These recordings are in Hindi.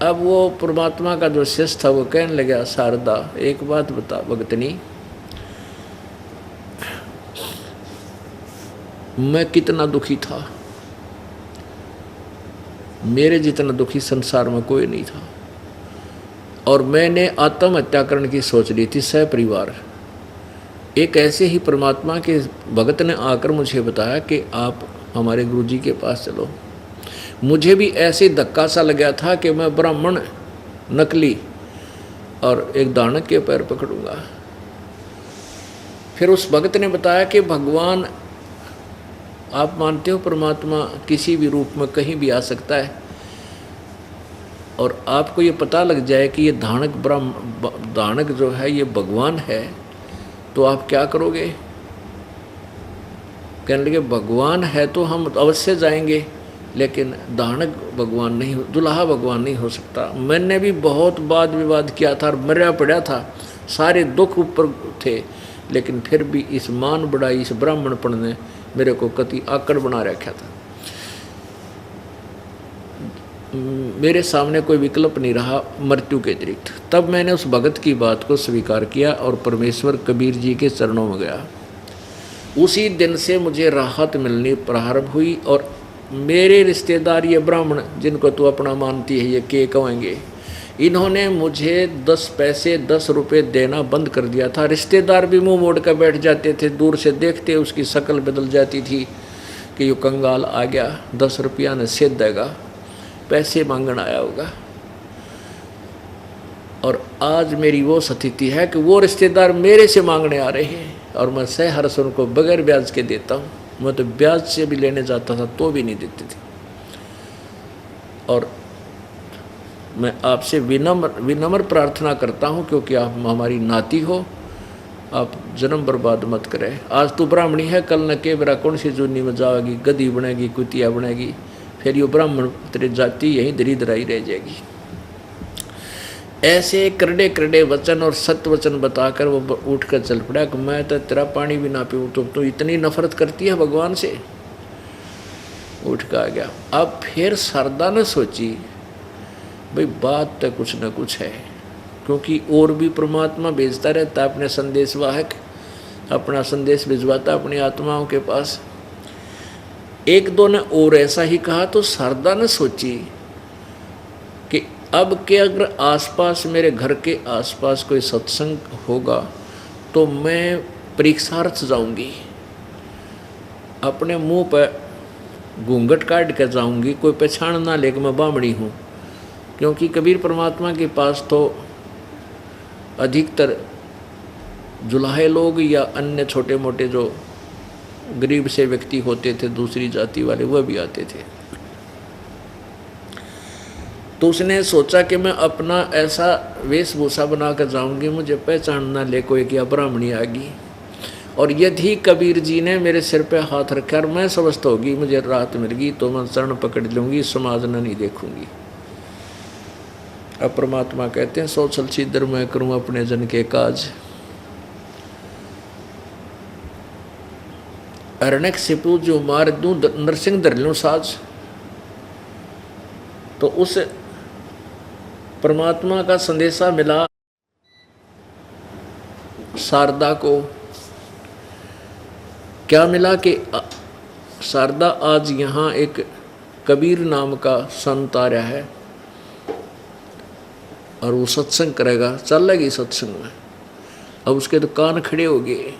अब वो परमात्मा का जो शिष्य था वो कहने लगा, शारदा एक बात बता भगतनी, मैं कितना दुखी था, मेरे जितना दुखी संसार में कोई नहीं था, और मैंने आत्महत्या करने की सोच ली थी सपरिवार। एक ऐसे ही परमात्मा के भगत ने आकर मुझे बताया कि आप हमारे गुरुजी के पास चलो। मुझे भी ऐसे धक्का सा लगा था कि मैं ब्राह्मण नकली और एक दानक के पैर पकड़ूंगा। फिर उस भगत ने बताया कि भगवान, आप मानते हो परमात्मा किसी भी रूप में कहीं भी आ सकता है, और आपको ये पता लग जाए कि ये दानक जो है ये भगवान है, तो आप क्या करोगे? कहने लगे भगवान है तो हम अवश्य जाएंगे, लेकिन दानक भगवान नहीं, दुल्हा भगवान नहीं हो सकता। मैंने भी बहुत वाद विवाद किया था और मरा पड़ा था, सारे दुख ऊपर थे, लेकिन फिर भी इस मान बढ़ाई, इस ब्राह्मणपण ने मेरे को कति आकड़ बना रखा था। मेरे सामने कोई विकल्प नहीं रहा मृत्यु के अतिरिक्त। तब मैंने उस भगत की बात को स्वीकार किया और परमेश्वर कबीर जी के चरणों में गया। उसी दिन से मुझे राहत मिलनी प्रारंभ हुई, और मेरे रिश्तेदार ये ब्राह्मण जिनको तू अपना मानती है, ये के कहेंगे, इन्होंने मुझे 10 पैसे 10 रुपये देना बंद कर दिया था। रिश्तेदार भी मुंह मोड़ कर बैठ जाते थे, दूर से देखते उसकी शक्ल बदल जाती थी कि ये कंगाल आ गया, 10 रुपया ने सेध देगा, पैसे मांगन आया होगा। और आज मेरी वो स्थिति है कि वो रिश्तेदार मेरे से मांगने आ रहे हैं, और मैं सहर्ष उनको बगैर ब्याज के देता हूँ। मैं तो ब्याज से भी लेने जाता था तो भी नहीं देते थे। और मैं आपसे विनम्र प्रार्थना करता हूँ, क्योंकि आप हमारी नाती हो, आप जन्म बर्बाद मत करें। आज तू ब्राह्मणी है, कल न के बेरा कौन सी जूनी में जाएगी, गधी बनेगी, कुतिया बनेगी, फिर ये ब्राह्मण तेरी जाति यहीं दरिद्राई रह जाएगी। ऐसे करड़े करड़े वचन और सत्य वचन बताकर वो उठ कर चल पड़ा कि मैं तो तेरा पानी भी ना पीऊँ, तो इतनी नफरत करती है भगवान से। उठ कर आ गया। अब फिर शारदा ने सोची, भाई बात तो कुछ न कुछ है, क्योंकि और भी परमात्मा भेजता रहता अपने संदेशवाहक, अपना संदेश भिजवाता अपनी आत्माओं के पास। एक दो ने और ऐसा ही कहा, तो शारदा ने सोची कि अब के अगर आसपास, मेरे घर के आसपास कोई सत्संग होगा तो मैं परीक्षार्थ जाऊंगी, अपने मुंह पर घूंघट काट कर जाऊंगी, कोई पहचान ना ले कि मैं बामणी हूँ। क्योंकि कबीर परमात्मा के पास तो अधिकतर जुलाहे लोग या अन्य छोटे मोटे जो गरीब से व्यक्ति होते थे, दूसरी जाति वाले, वह भी आते थे। तो उसने सोचा कि मैं अपना ऐसा वेशभूषा बनाकर जाऊंगी, मुझे पहचान ना ले कोई कि ब्राह्मणी आ गई। और यदि कबीर जी ने मेरे सिर पे हाथ रखा और मैं स्वस्थ होगी, मुझे राहत मिल गई, तो मैं चरण पकड़ लूंगी, समाज न नहीं देखूंगी। अब परमात्मा कहते हैं, सो छल छिद्र मैं करूं अपने जन के काज, अरण्यक सिपू जो मार दूं नरसिंह धर लूं साज। तो उस परमात्मा का संदेशा मिला शारदा को। क्या मिला कि शारदा आज यहाँ एक कबीर नाम का संत आ रहा है और वो सत्संग करेगा, चल लगी सत्संग में। अब उसके तो कान खड़े हो गए।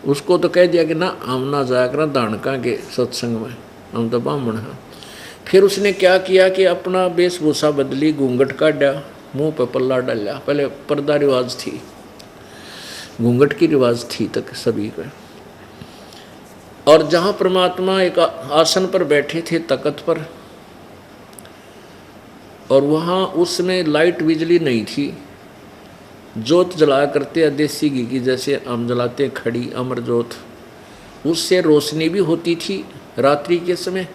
उसको तो कह दिया कि ना हम ना जाया करा दानका के सत्संग में, हम तो ब्राह्मण हैं। फिर उसने क्या किया कि अपना वेशभूषा बदली, घूंघट काटा, मुंह पर पल्ला डाला। पहले पर्दा रिवाज थी, घूंघट की रिवाज थी तक सभी का। और जहाँ परमात्मा एक आसन पर बैठे थे तख्त पर, और वहाँ उसमें लाइट बिजली नहीं थी, जोत जलाया करते हैं देसी घी की, जैसे हम जलाते खड़ी अमर जोत, उससे रोशनी भी होती थी रात्रि के समय,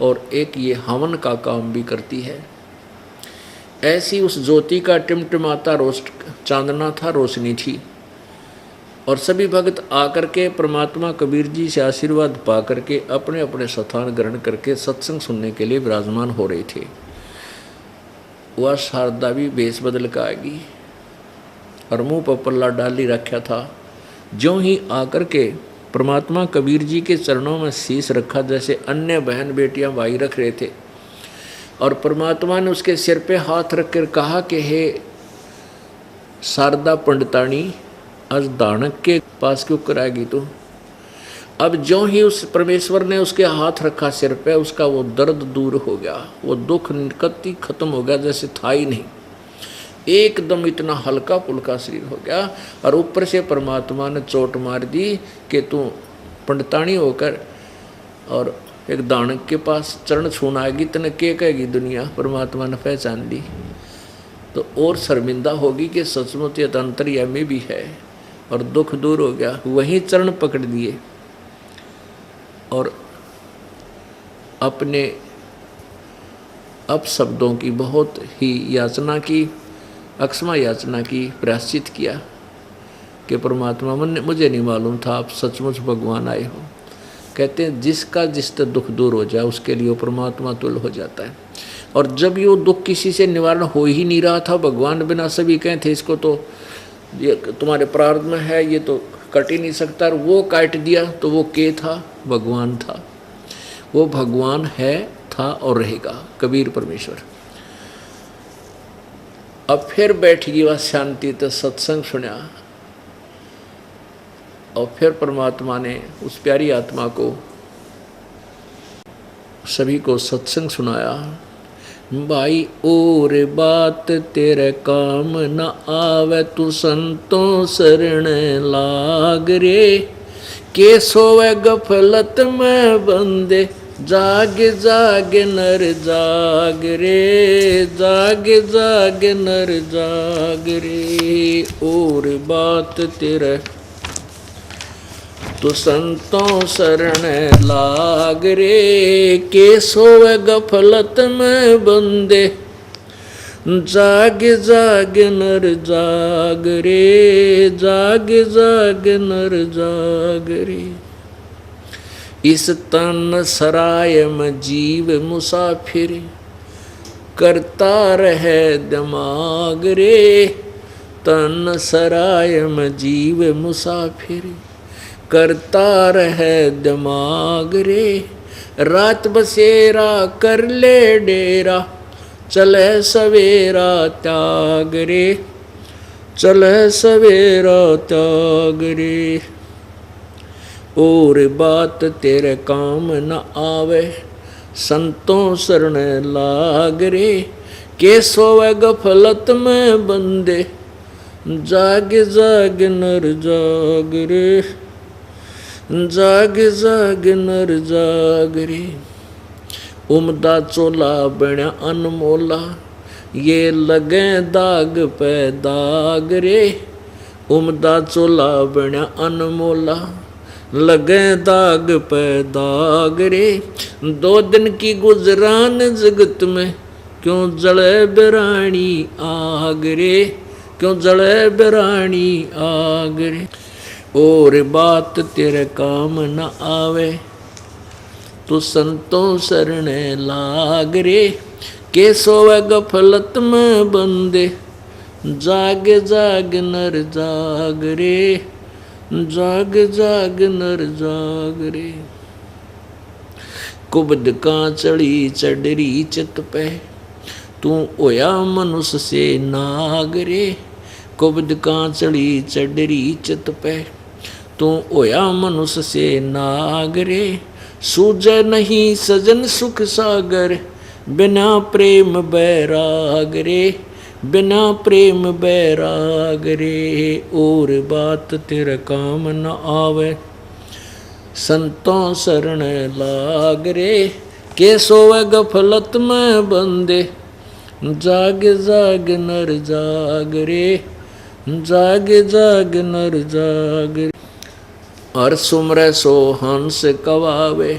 और एक ये हवन का काम भी करती है। ऐसी उस ज्योति का टिमटिमाता चांदना था, रोशनी थी। और सभी भक्त आकर के परमात्मा कबीर जी से आशीर्वाद पा करके अपने अपने स्थान ग्रहण करके सत्संग सुनने के लिए विराजमान हो रहे थे। वह शारदा भी भेष बदल कर आएगी और मुंह पर पल्ला डाली रखा था। ज्यों ही आकर के परमात्मा कबीर जी के चरणों में शीश रखा, जैसे अन्य बहन बेटियां भाई रख रहे थे, और परमात्मा ने उसके सिर पे हाथ रख कर कहा कि हे शारदा पंडितानी, आज दानक के पास क्यों कराएगी तू। अब ज्यों ही उस परमेश्वर ने उसके हाथ रखा सिर पे, उसका वो दर्द दूर हो गया, वो दुख निकत्ती खत्म हो गया, जैसे था ही नहीं। एकदम इतना हल्का पुल्का शरीर हो गया। और ऊपर से परमात्मा ने चोट मार दी कि तू पंडितानी होकर और एक दानक के पास चरण छूना आएगी, तने क्या कहेगी दुनिया। परमात्मा ने पहचान ली तो और शर्मिंदा होगी कि सचमुच ये अंतर्यामी भी है, और दुख दूर हो गया। वहीं चरण पकड़ दिए और अपने अपशब्दों की बहुत ही याचना की, अक्षमा याचना की, प्रायश्चित किया कि परमात्मा मुझे नहीं मालूम था आप सचमुच भगवान आए हो। कहते हैं जिसका जिससे दुख दूर हो जाए उसके लिए वो परमात्मा तुल्य हो जाता है। और जब ये दुख किसी से निवारण हो ही नहीं रहा था, भगवान बिना सभी कहे थे इसको तो ये तुम्हारे प्रारब्ध में है, ये तो कट ही नहीं सकता, और वो काट दिया तो वो के था, भगवान था। वो भगवान है, था और रहेगा, कबीर परमेश्वर। अब फिर बैठ गई वह शांति, तो सत्संग सुना, और फिर परमात्मा ने उस प्यारी आत्मा को सभी को सत्संग सुनाया। भाई और बात तेरे काम न आवे, तू संतों शरण लाग रे। के सोवे गफलत में बंदे, जाग जाग नर जाग रे, जाग जाग नर जाग रे। और बात तेरे तो संतों शरण लाग रे। के सोवे गफलत में बंदे, जाग जाग नर जाग रे, जाग जाग नर जाग रे। इस तन सराय में जीव मुसाफिर, करता रहे दिमाग रे। तन सराय में जीव मुसाफिर, करता रहे दिमाग रे। रात बसेरा कर ले डेरा, चले सवेरा त्याग रे, चले सवेरा त्याग रे। और बात तेरे काम न आवे, संतों शरण लाग रे। के सोवे गफलत में बंदे, जाग जाग नर जाग रे, जाग जाग नर जाग रे। उमदा चोला बण्या अनमोला, ये लगे दाग पे दाग रे। उमदा चोला बण्या अनमोला, लगे दाग पे दाग रे। 2 दिन की गुजरान जगत में, क्यों जले बिरानी आग रे, क्यों जले बिरानी आग रे। और बात तेरे काम न आवे, तू संतों शरण लाग रे। के सोवे गफलत में बंदे, जाग जाग नर जाग रे, जाग जाग नर जाग रे। कुबद का चढ़ी चढ़री चित पे, तू होया मनुष्य से नाग रे। कुबद का चढ़ी चढ़री चित पे, तू होया मनुष्य से नाग रे। सूझे नहीं सजन सुख सागर, बिना प्रेम बैराग रे, बिना प्रेम बैराग रे। और बात तेरे काम न आवे, संतों शरण लाग रे। के सोवे गफलत में बंदे, जाग जाग नर जाग रे, जाग जाग नर जाग रे। हर सुमरे सो हंस कवावे,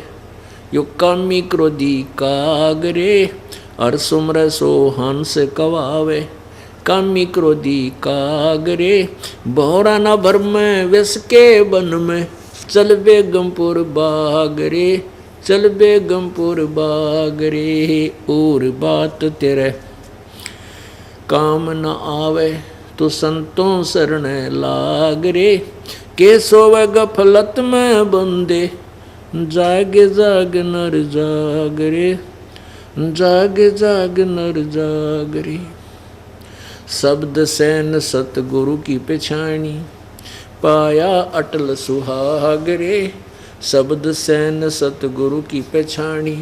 यो कामी क्रोधी काग रे। हर सुमरे सो हंस कवावे, कामी क्रोधी काग रे। भौरा न भर में विष के बन में, चल बेगमपुर बाग रे, चल बेगमपुर बाग रे। और बात तेरे काम न आवे तो संतों शरण लाग रे, के सोवे गफलत में बंदे, जाग जाग नर जाग रे, जाग जाग नर जाग रे। शब्द सैन सतगुरु की पछाणी, पाया अटल सुहाग रे, शब्द सैन सतगुरु की पछाणी,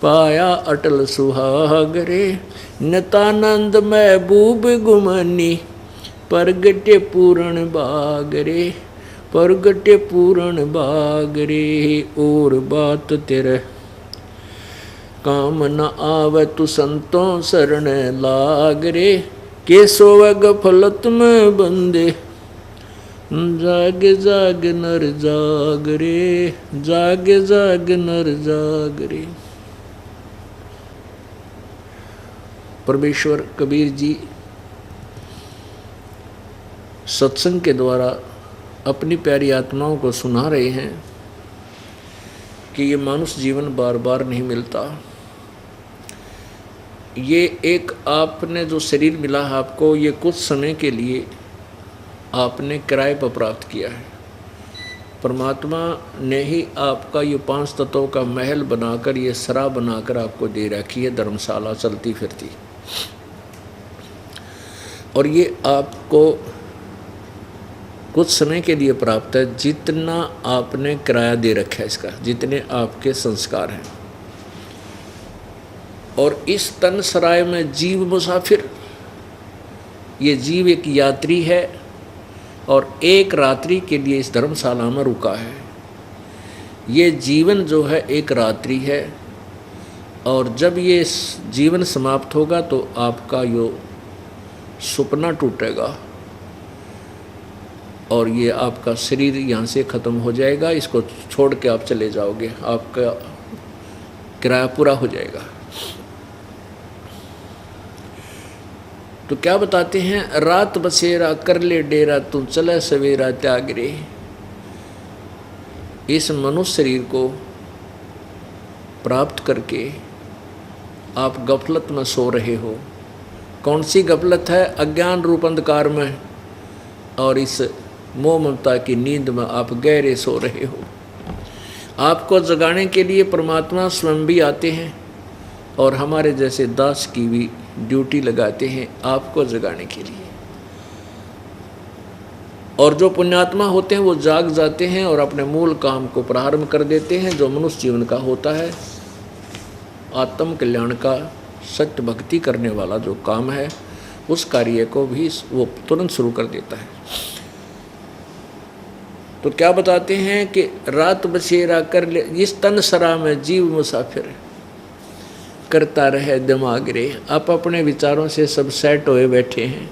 पाया अटल सुहाग रे। नितानंद महबूब गुमानी, परगटे पूर्ण बाग रे, परगटे पूर्ण बाग रे। और बात तेरे काम न आवे तू संतों शरण लाग रे, के सोवे गफलत में बंदे, जाग जाग नर जाग रे, जाग जाग नर जाग रे। परमेश्वर कबीर जी सत्संग के द्वारा अपनी प्यारी आत्माओं को सुना रहे हैं कि ये मानुष जीवन बार बार नहीं मिलता। ये एक आपने जो शरीर मिला है आपको, ये कुछ समय के लिए आपने किराए पर प्राप्त किया है। परमात्मा ने ही आपका ये 5 तत्वों का महल बनाकर, ये सरा बनाकर आपको दे रखी है, धर्मशाला चलती फिरती। और ये आपको कुछ समय के लिए प्राप्त है, जितना आपने किराया दे रखा है इसका, जितने आपके संस्कार हैं। और इस तन सराय में जीव मुसाफिर, ये जीव एक यात्री है और एक रात्रि के लिए इस धर्मशाला में रुका है। ये जीवन जो है एक रात्रि है, और जब ये जीवन समाप्त होगा तो आपका यो सपना टूटेगा और ये आपका शरीर यहाँ से ख़त्म हो जाएगा। इसको छोड़ के आप चले जाओगे, आपका किराया पूरा हो जाएगा। तो क्या बताते हैं, रात बसेरा कर ले डेरा, तू चले सवेरा त्याग रे। इस मनुष्य शरीर को प्राप्त करके आप गफलत में सो रहे हो। कौन सी गफलत है? अज्ञान रूप अंधकार में और इस मोह ममता की नींद में आप गहरे सो रहे हो। आपको जगाने के लिए परमात्मा स्वयं भी आते हैं और हमारे जैसे दास की भी ड्यूटी लगाते हैं आपको जगाने के लिए। और जो पुण्यात्मा होते हैं वो जाग जाते हैं और अपने मूल काम को प्रारंभ कर देते हैं, जो मनुष्य जीवन का होता है, आत्म कल्याण का, सत्य भक्ति करने वाला जो काम है, उस कार्य को भी वो तुरंत शुरू कर देता है। तो क्या बताते हैं कि रात बसेरा कर ले, इस तन सरा में जीव मुसाफिर, करता रहे दिमाग रे। आप अपने विचारों से सब सेट होए बैठे हैं,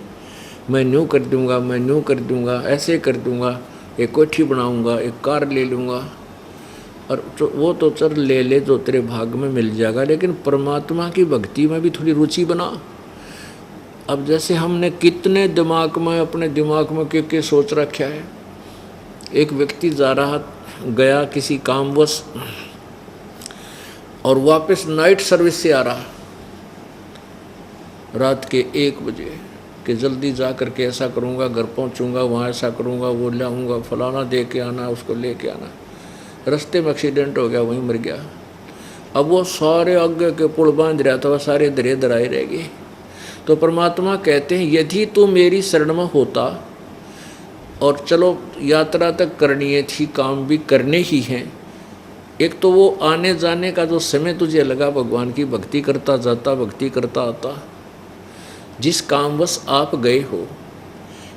मैं न्यू कर दूंगा, मैं न्यू कर दूंगा, ऐसे कर दूंगा, एक कोठी बनाऊंगा, एक कार ले लूँगा, और वो तो चल ले ले जो तेरे भाग में मिल जाएगा। लेकिन परमात्मा की भक्ति में भी थोड़ी रुचि बना। अब जैसे हमने कितने दिमाग में, अपने दिमाग में के सोच रखा है। एक व्यक्ति जा रहा गया किसी कामवश और वापस नाइट सर्विस से आ रहा रात के 1 बजे कि जल्दी जा कर के ऐसा करूँगा, घर पहुँचूँगा, वहाँ ऐसा करूँगा, वो लाऊँगा, फलाना दे के आना, उसको ले के आना। रास्ते में एक्सीडेंट हो गया, वहीं मर गया। अब वो सारे आगे के पुल बांध रहा था, वह सारे दरे दराए रह गए। तो परमात्मा कहते हैं, यदि तू मेरी शरण में होता, और चलो यात्रा तक करनी है थी, काम भी करने ही हैं, एक तो वो आने जाने का जो समय तुझे लगा, भगवान की भक्ति करता जाता, भक्ति करता आता, जिस कामवश आप गए हो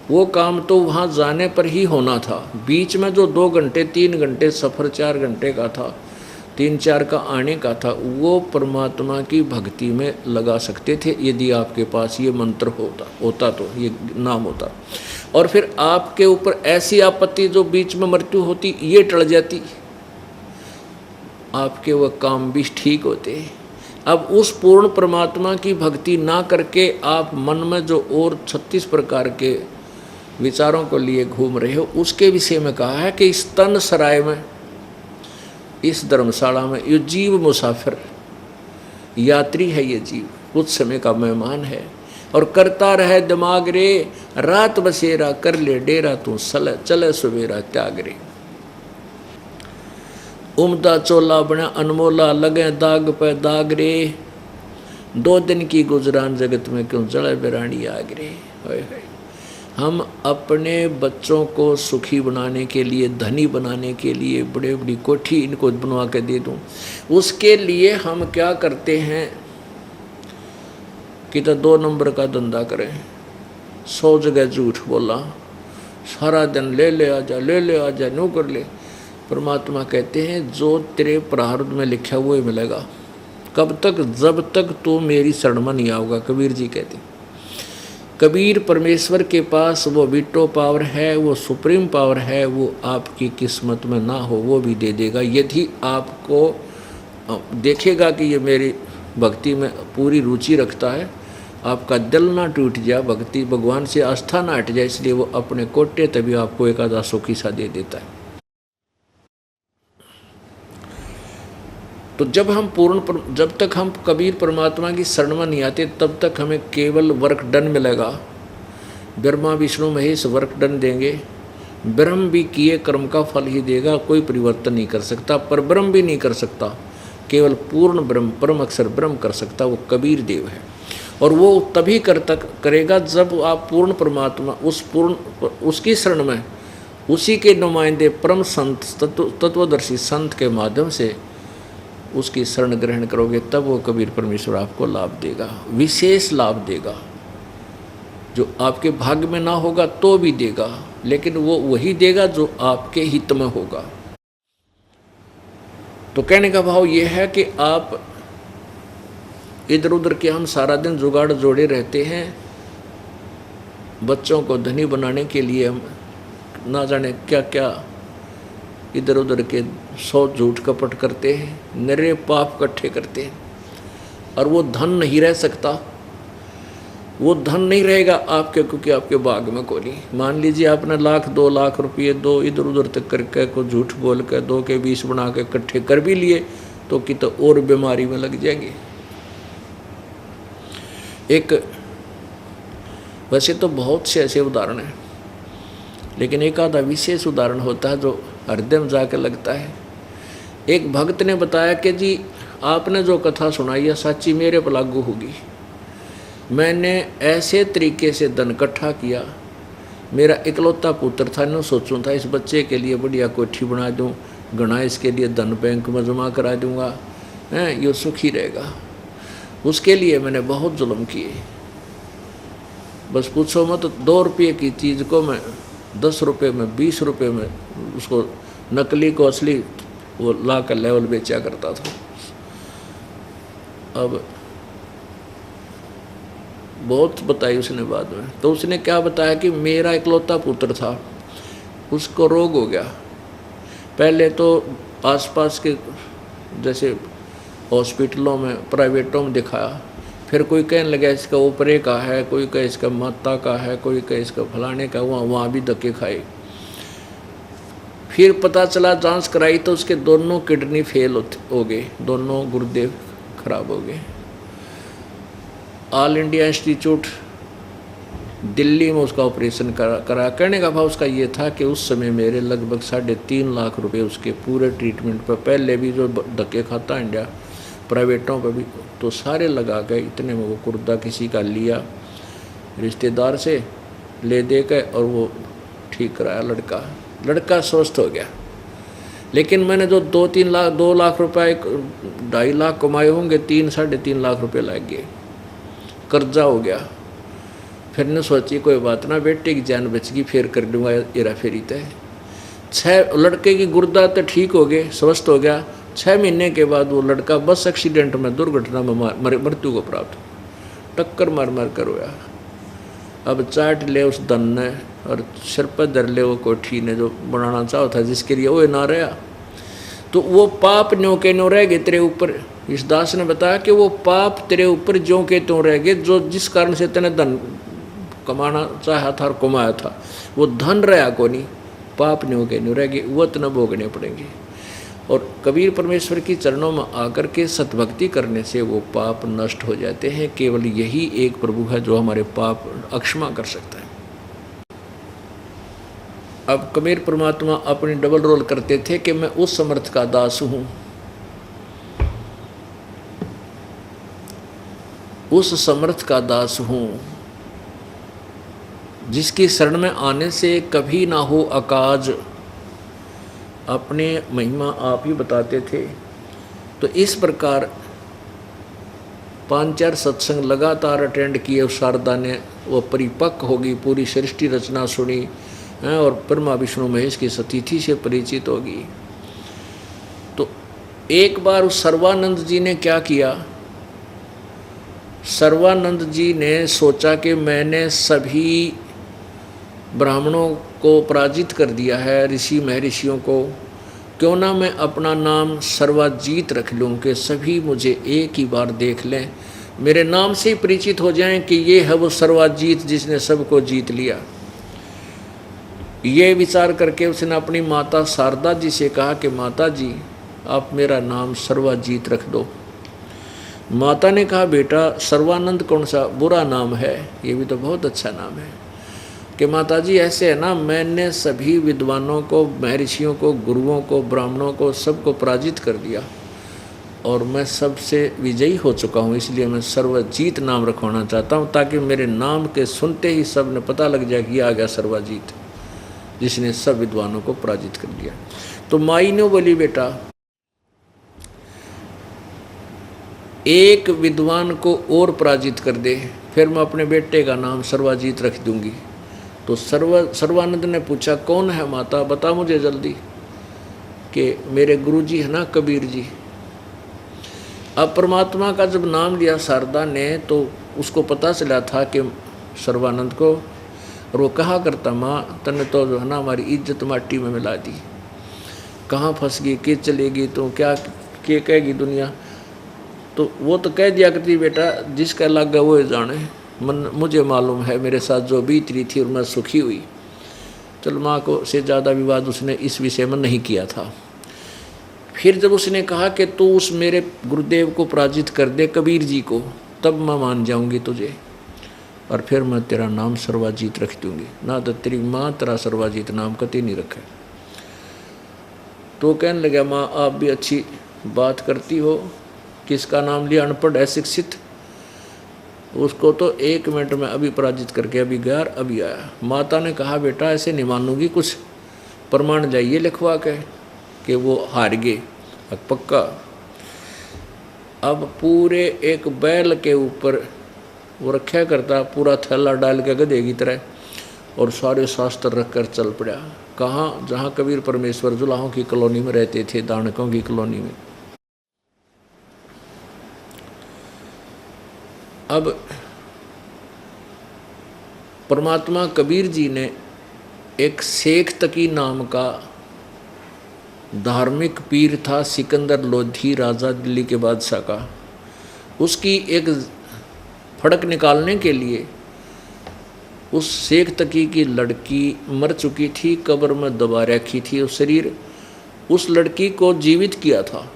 वो काम तो वहाँ जाने पर ही होना था। बीच में जो 2 घंटे 3 घंटे सफ़र, 4 घंटे का था, 3-4 का आने का था, वो परमात्मा की भक्ति में लगा सकते थे यदि आपके पास ये मंत्र होता तो, ये नाम होता। और फिर आपके ऊपर ऐसी आपत्ति जो बीच में मृत्यु होती, ये टल जाती, आपके वह काम भी ठीक होते। अब उस पूर्ण परमात्मा की भक्ति ना करके आप मन में जो और 36 प्रकार के विचारों को लिए घूम रहे हो, उसके विषय में कहा है कि इस तन सराय में, इस धर्मशाला में, ये जीव मुसाफिर यात्री है। ये जीव कुछ समय का मेहमान है। और करता रहे दिमाग रे, रात बसेरा कर ले डेरा, तू चले सवेरा त्याग रे। उमदा चोला बना अनमोला, लगे दाग पे दाग रे, 2 दिन की गुजरान जगत में क्यों जड़े बिरानी आग रे। हम अपने बच्चों को सुखी बनाने के लिए, धनी बनाने के लिए बड़े बड़ी कोठी इनको बनवा के दे दूं, उसके लिए हम क्या करते हैं कि तो 2 नंबर का धंधा करें, 100 जगह झूठ बोला, सारा दिन ले ले आजा, ले ले आजा, नो कर ले। परमात्मा कहते हैं जो तेरे प्रारब्ध में लिखा हुआ ही मिलेगा। कब तक? जब तक तू मेरी शरण में नहीं आओगा। कबीर जी कहते, कबीर परमेश्वर के पास वो वीटो पावर है, वो सुप्रीम पावर है, वो आपकी किस्मत में ना हो वो भी दे देगा, यदि आपको देखेगा कि ये मेरी भक्ति में पूरी रुचि रखता है, आपका दिल ना टूट जाए, भक्ति भगवान से आस्था ना हट जाए, इसलिए वो अपने कोटे तभी आपको एक आधा सुखी सा दे देता है। तो जब तक हम कबीर परमात्मा की शरण में नहीं आते, तब तक हमें केवल वर्क डन मिलेगा। ब्रह्मा विष्णु महेश वर्क डन देंगे, ब्रह्म भी किए कर्म का फल ही देगा, कोई परिवर्तन नहीं कर सकता, पर ब्रह्म भी नहीं कर सकता, केवल पूर्ण ब्रह्म परम अक्षर ब्रह्म कर सकता, वो कबीर देव है। और वो तभी करेगा जब आप पूर्ण परमात्मा उसकी शरण में, उसी के नुमाइंदे परम संत तत्वदर्शी संत के माध्यम से उसकी शरण ग्रहण करोगे, तब वो कबीर परमेश्वर आपको लाभ देगा, विशेष लाभ देगा, जो आपके भाग्य में ना होगा तो भी देगा, लेकिन वो वही देगा जो आपके हित में होगा। तो कहने का भाव ये है कि आप इधर उधर के हम सारा दिन जुगाड़ जोड़े रहते हैं, बच्चों को धनी बनाने के लिए हम ना जाने क्या क्या इधर उधर के 100 झूठ कपट करते हैं, नरे पाप इकट्ठे करते हैं, और वो धन नहीं रह सकता, वो धन नहीं रहेगा आपके, क्योंकि आपके भाग में कोई नहीं। मान लीजिए आपने 1,00,000 2 लाख रुपये दो इधर उधर तक करके को झूठ बोल के 2 के 20 बना के इकट्ठे कर भी लिए, तो कि तो और बीमारी में लग जाएंगे। वैसे तो बहुत से ऐसे उदाहरण हैं, लेकिन एक आधा विशेष उदाहरण होता है जो हृदय में जाकर लगता है। एक भक्त ने बताया कि जी आपने जो कथा सुनाई है सच्ची मेरे पर लागू होगी। मैंने ऐसे तरीके से धन इकट्ठा किया, मेरा इकलौता पुत्र था, न सोचूं था इस बच्चे के लिए बढ़िया कोठी बना दूं, गणा इसके लिए धन बैंक में जमा करा दूंगा, हैं ये सुखी रहेगा। उसके लिए मैंने बहुत जुल्म किए, बस पूछो मत। 2 रुपये की चीज़ को मैं 10 रुपये में 20 रुपये में उसको नकली को असली वो ला कर लेवल बेचा करता था। अब बहुत बताई उसने बाद में, तो उसने क्या बताया कि मेरा इकलौता पुत्र था, उसको रोग हो गया। पहले तो आसपास के जैसे हॉस्पिटलों में प्राइवेटों में दिखाया, फिर कोई कहने लगा इसका ऊपरे का है, कोई कहे इसका माता का है, कोई कहे इसका फलाने का, वहाँ भी धक्के खाए। फिर पता चला जांच कराई तो उसके दोनों किडनी फेल हो गए, दोनों गुर्दे खराब हो गए। ऑल इंडिया इंस्टीट्यूट दिल्ली में उसका ऑपरेशन करा। कहने का भाव उसका ये था कि उस समय मेरे लगभग 3.5 लाख रुपए उसके पूरे ट्रीटमेंट पर, पहले भी जो धक्के खाता इंडिया प्राइवेटों पर भी, तो सारे लगा गए। इतने में वो कुर्दा किसी का लिया रिश्तेदार से ले दे के, और वो ठीक कराया। लड़का स्वस्थ हो गया। लेकिन मैंने जो 2 लाख रुपए 2.5 लाख कमाए होंगे, 3-3.5 लाख रुपए लग गए, कर्जा हो गया। फिर ने सोची कोई बात ना, बेटे की जान बच गई, फिर कर दूंगा हेरा फेरी तय। 6 लड़के की गुर्दा तो ठीक हो गए, स्वस्थ हो गया। 6 महीने के बाद वो लड़का बस एक्सीडेंट में, दुर्घटना में मृत्यु को प्राप्त, टक्कर मार कर रोया। अब चाट ले उस धन ने और सिर पर धर ले वो कोठी ने जो बनाना चाहा था, जिसके लिए वो ना रहा। तो वो पाप न्यों के न्यों रह गए तेरे ऊपर। इस दास ने बताया कि वो पाप तेरे ऊपर ज्यों के त्यों रह गए, जो जिस कारण से तेने धन कमाना चाहा था और कमाया था, वो धन रहा को नहीं, पाप न्यों के न्यों रह गए, वो तना भोगने पड़ेंगे। और कबीर परमेश्वर की चरणों में आकर के सतभक्ति करने से वो पाप नष्ट हो जाते हैं। केवल यही एक प्रभु है जो हमारे पाप अक्षमा कर सकता है। अब कबीर परमात्मा अपनी डबल रोल करते थे कि मैं उस समर्थ का दास हूँ, उस समर्थ का दास हूँ जिसकी शरण में आने से कभी ना हो अकाज। अपने महिमा आप ही बताते थे। तो इस प्रकार 5-4 सत्संग लगातार अटेंड किए। उस शारदा ने वो परिपक्व होगी, पूरी सृष्टि रचना सुनी और ब्रह्मा विष्णु महेश की सतीथि से परिचित होगी। तो एक बार उस सर्वानंद जी ने क्या किया, सर्वानंद जी ने सोचा कि मैंने सभी ब्राह्मणों को पराजित कर दिया है, ऋषि महर्षियों को, क्यों ना मैं अपना नाम सर्वाजीत रख लूँ कि सभी मुझे एक ही बार देख लें, मेरे नाम से ही परिचित हो जाएं कि ये है वो सर्वाजीत जिसने सबको जीत लिया। ये विचार करके उसने अपनी माता शारदा जी से कहा कि माता जी आप मेरा नाम सर्वाजीत रख दो। माता ने कहा बेटा सर्वानंद कौन सा बुरा नाम है, ये भी तो बहुत अच्छा नाम है। कि माता जी ऐसे है ना, मैंने सभी विद्वानों को, महर्षियों को, गुरुओं को, ब्राह्मणों को, सबको पराजित कर दिया और मैं सबसे विजयी हो चुका हूँ, इसलिए मैं सर्वजीत नाम रखवाना चाहता हूँ ताकि मेरे नाम के सुनते ही सब ने पता लग जाए कि आ गया सर्वजीत जिसने सब विद्वानों को पराजित कर दिया। तो माई ने बोली बेटा एक विद्वान को और पराजित कर दे, फिर मैं अपने बेटे का नाम सर्वजीत रख दूंगी। तो सर्वानंद ने पूछा कौन है माता, बता मुझे जल्दी। कि मेरे गुरुजी है ना कबीर जी। अब परमात्मा का जब नाम लिया शारदा ने तो उसको पता चला था कि सर्वानंद को, और वो कहा करता माँ तने तो जो है ना हमारी इज्जत माटी में मिला दी, कहाँ फंस गई, के चलेगी तो क्या के कहेगी दुनिया। तो वो तो कह दिया करती बेटा जिसका लगा वो जाने, मन मुझे मालूम है मेरे साथ जो बीत रही थी और मैं सुखी हुई। चल माँ को से ज़्यादा विवाद उसने इस विषय में नहीं किया था। फिर जब उसने कहा कि तू उस मेरे गुरुदेव को पराजित कर दे कबीर जी को, तब मैं मान जाऊंगी तुझे और फिर मैं तेरा नाम सर्वजीत रख दूंगी, ना तो तेरी माँ तेरा सर्वजीत नाम कभी नहीं रखे। तो कहने लगा माँ आप भी अच्छी बात करती हो, किसका नाम लिया, अनपढ़ है शिक्षित, उसको तो 1 मिनट में अभी पराजित करके अभी गया अभी आया। माता ने कहा बेटा ऐसे नहीं मानूंगी, कुछ प्रमाण जाइए लिखवा के कि वो हार गए पक्का। अब पूरे एक बैल के ऊपर वो रखा करता, पूरा थैला डाल के गधे की तरह, और सारे शास्त्र रख कर चल पड़ा। कहाँ, जहाँ कबीर परमेश्वर जुलाहों की कॉलोनी में रहते थे, दानकों की कॉलोनी में। अब परमात्मा कबीर जी ने एक शेख तकी नाम का धार्मिक पीर था, सिकंदर लोधी राजा दिल्ली के बादशाह का, उसकी एक फड़क निकालने के लिए उस शेख तकी की लड़की मर चुकी थी, कब्र में दबा रखी थी उस शरीर, उस लड़की को जीवित किया था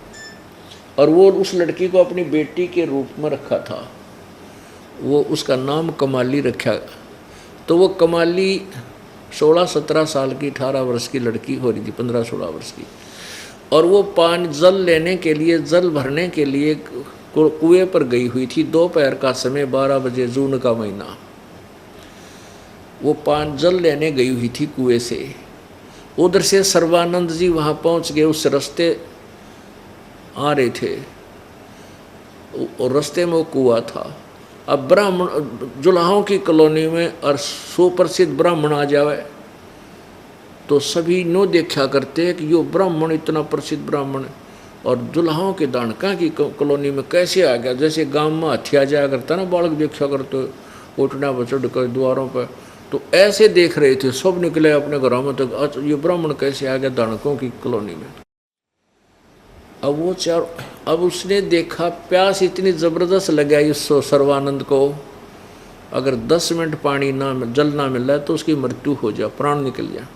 और वो उस लड़की को अपनी बेटी के रूप में रखा था। वो उसका नाम कमाली रखा। तो वो कमाली 16-17 साल की, 18 वर्ष की लड़की हो रही थी, 15-16 वर्ष की, और वो पानी जल लेने के लिए, जल भरने के लिए कुएं पर गई हुई थी। दोपहर का समय, 12 बजे, जून का महीना, वो जल लेने गई हुई थी कुएं से। उधर से सर्वानंद जी वहाँ पहुँच गए, उस रास्ते आ रहे थे और रास्ते में वो कुआं था। अब ब्राह्मण जुलाहों की कॉलोनी में और सुप्रसिद्ध ब्राह्मण आ जावे तो सभी नो देखा करते हैं कि यो ब्राह्मण इतना प्रसिद्ध ब्राह्मण और जुलाहों के दानका की कॉलोनी में कैसे आ गया। जैसे गांव में हथिया जाया करता ना, बालक देखा करते उठना बचड़ कर द्वारों पर, तो ऐसे देख रहे थे सब, निकले अपने घरों में। तो ये ब्राह्मण कैसे आ गया दानकों की कॉलोनी में। अब उसने देखा प्यास इतनी ज़बरदस्त लगाई उस सर्वानंद को, अगर 10 मिनट पानी ना जल ना मिला तो उसकी मृत्यु हो जाए, प्राण निकल जाए।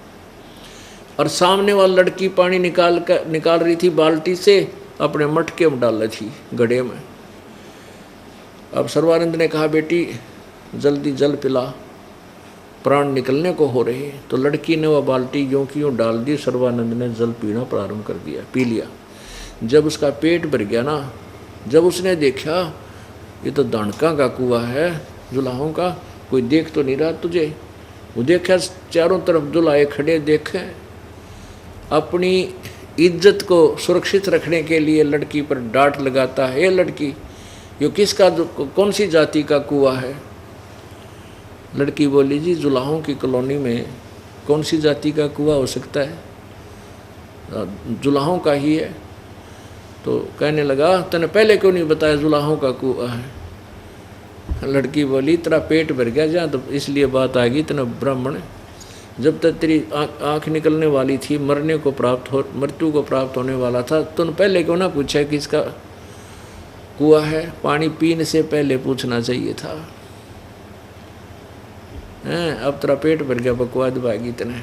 और सामने वाली लड़की पानी निकाल रही थी बाल्टी से, अपने मटके में डाल थी गड्ढे में। अब सर्वानंद ने कहा, बेटी जल्दी जल पिला, प्राण निकलने को हो रहे। तो लड़की ने वह बाल्टी यूँ की यूँ डाल दी, सर्वानंद ने जल पीना प्रारंभ कर दिया, पी लिया। जब उसका पेट भर गया ना, जब उसने देखा ये तो दानका का कुआं है, जुलाहों का, कोई देख तो नहीं रहा तुझे। वो देखा चारों तरफ जुलाहे खड़े देखे। अपनी इज्जत को सुरक्षित रखने के लिए लड़की पर डांट लगाता है, ये लड़की ये किसका, कौन सी जाति का कुआं है। लड़की बोली, जी जुलाहों की कॉलोनी में कौन सी जाति का कुआं हो सकता है, जुलाहों का ही है। तो कहने लगा, तने पहले क्यों नहीं बताया जुलाहों का कुआं है। लड़की बोली, तेरा पेट भर गया जहाँ, तो इसलिए बात आ गई। तेना ब्राह्मण, जब तक तेरी आँख निकलने वाली थी, मृत्यु को प्राप्त होने वाला था, तूने पहले क्यों ना पूछा कि इसका कुआं है। पानी पीने से पहले पूछना चाहिए था। अब तेरा पेट भर गया, बकवाद भागी तने।